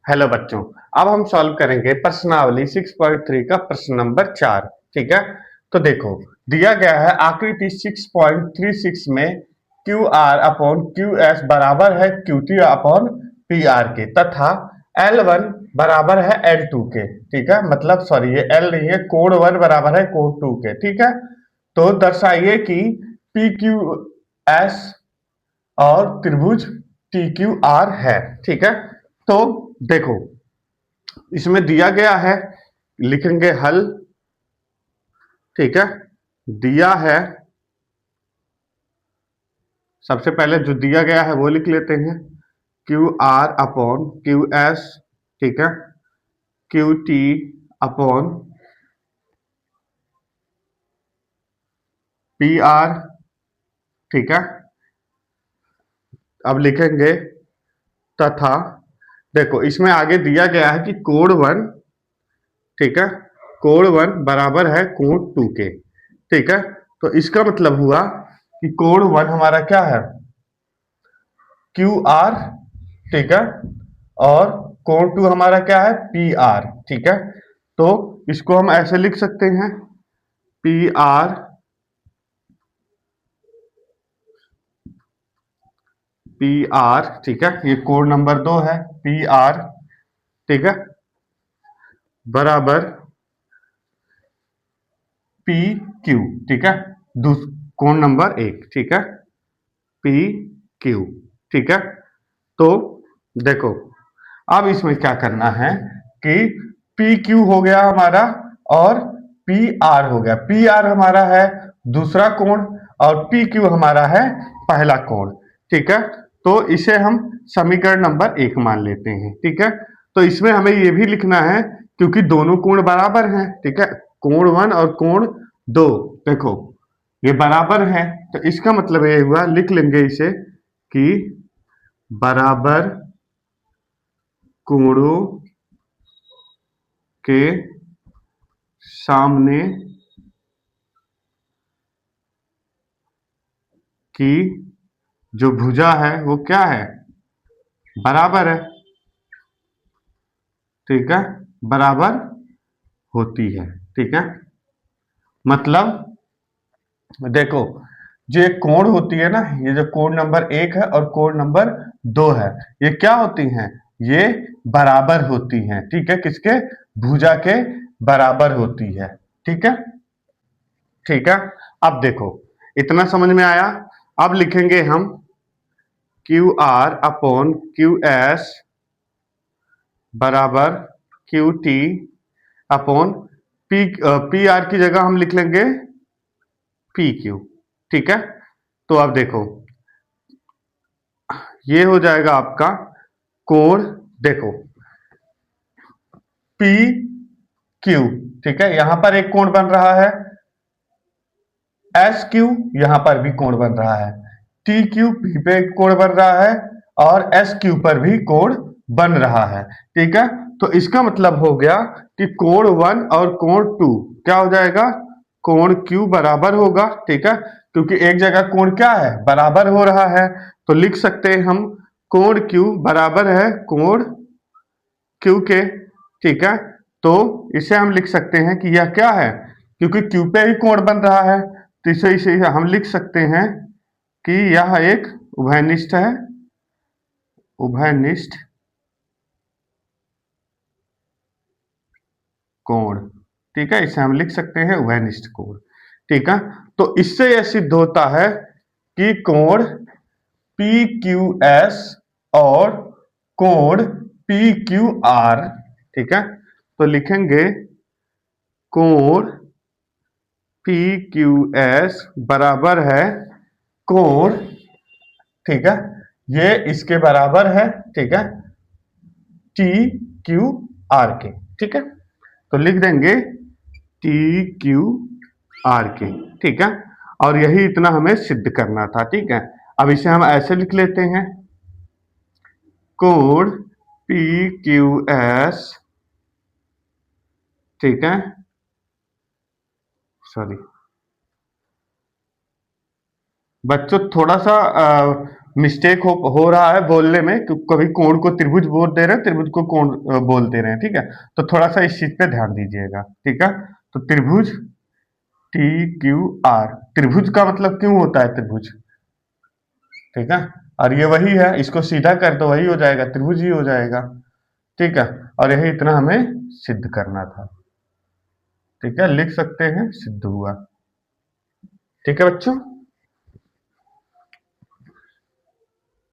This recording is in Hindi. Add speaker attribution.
Speaker 1: हेलो बच्चों, अब हम सॉल्व करेंगे प्रश्नावली 6.3 का प्रश्न नंबर 4। ठीक है, तो देखो दिया गया है आकृति 6.36 में Q R upon Q S बराबर है Q T upon P R के तथा एल वन बराबर है एल टू के। ठीक है, मतलब सॉरी ये एल नहीं है, कोण वन बराबर है कोण टू के। ठीक है, तो दर्शाइए कि पी क्यू एस और त्रिभुज टी क्यू आर है। ठीक है, तो देखो इसमें दिया गया है, लिखेंगे हल। ठीक है, दिया है, सबसे पहले जो दिया गया है वो लिख लेते हैं, Q R upon Q S. ठीक है, Q T upon P R. ठीक है, अब लिखेंगे तथा देखो इसमें आगे दिया गया है कि कोण वन, ठीक है, कोण वन बराबर है कोण टू के। ठीक है, तो इसका मतलब हुआ कि कोण वन हमारा क्या है, क्यू आर। ठीक है, और कोण टू हमारा क्या है, पी आर। ठीक है, तो इसको हम ऐसे लिख सकते हैं, पी आर, पी आर। ठीक है, ये कोण नंबर 2 है, पी आर। ठीक है, बराबर पी क्यू। ठीक है, कोण नंबर 1। ठीक है, पी क्यू। ठीक है, तो देखो अब इसमें क्या करना है कि पी क्यू हो गया हमारा और पी आर हो गया। पी आर हमारा है दूसरा कोण और पी क्यू हमारा है पहला कोण। ठीक है, तो इसे हम समीकरण नंबर 1 मान लेते हैं। ठीक है, तो इसमें हमें यह भी लिखना है क्योंकि दोनों कोण बराबर हैं। ठीक है, कोण 1 और कोण 2 देखो ये बराबर है, तो इसका मतलब ये हुआ, लिख लेंगे इसे कि बराबर कोणों के सामने की जो भुजा है वो क्या है, बराबर है। ठीक है, बराबर होती है। ठीक है, मतलब देखो जो एक कोण होती है ना, ये जो कोण नंबर 1 है और कोण नंबर 2 है, ये क्या होती हैं, ये बराबर होती हैं। ठीक है, किसके, भुजा के बराबर होती है। ठीक है, ठीक है, अब देखो इतना समझ में आया। अब लिखेंगे हम Q R upon Q S बराबर Q T upon P. P R की जगह हम लिख लेंगे पी क्यू। ठीक है, तो अब देखो ये हो जाएगा आपका कोण, देखो पी क्यू। ठीक है, यहां पर एक कोण बन रहा है, एस क्यू यहां पर भी कोण बन रहा है, टी क्यू पी पे कोण बन रहा है और एस क्यू पर भी कोण बन रहा है। ठीक है, तो इसका मतलब हो गया कि कोण 1 और कोण 2 क्या हो जाएगा, कोण क्यू बराबर होगा। ठीक है, क्योंकि एक जगह कोण क्या है, बराबर हो रहा है, तो लिख सकते हैं हम कोण क्यू बराबर है कोण क्यू के। ठीक है, तो इसे हम लिख सकते हैं कि यह क्या है, क्योंकि क्यू पे ही कोण बन रहा है, तो इसे हम लिख सकते हैं कि यह एक उभयनिष्ठ है, उभयनिष्ठ कोण। ठीक है, इसे हम लिख सकते हैं उभयनिष्ठ कोण। ठीक है, तो इससे यह सिद्ध होता है कि कोण पी क्यू एस और कोण पी क्यू आर। ठीक है, तो लिखेंगे कोण पी क्यू एस बराबर है कोण, ठीक है, ये इसके बराबर है। ठीक है, टी क्यू आर के। ठीक है, तो लिख देंगे टी क्यू आर के। ठीक है, और यही इतना हमें सिद्ध करना था। ठीक है, अब इसे हम ऐसे लिख लेते हैं, कोण पी क्यू एस, ठीक है, सॉरी बच्चों थोड़ा सा मिस्टेक हो रहा है बोलने में, कभी कोण को त्रिभुज बोल दे रहे हैं, त्रिभुज को कोण बोल दे रहे हैं, ठीक है। तो थोड़ा सा इस चीज पे ध्यान दीजिएगा, ठीक है। तो त्रिभुज टी क्यू आर, त्रिभुज का मतलब क्यों होता है त्रिभुज, ठीक है। और ये वही है, इसको सीधा कर दो वही हो जाएगा, त्रिभुज ही हो जाएगा, ठीक है। और यही इतना हमें सिद्ध करना था, ठीक है, लिख सकते हैं सिद्ध हुआ, ठीक है बच्चों।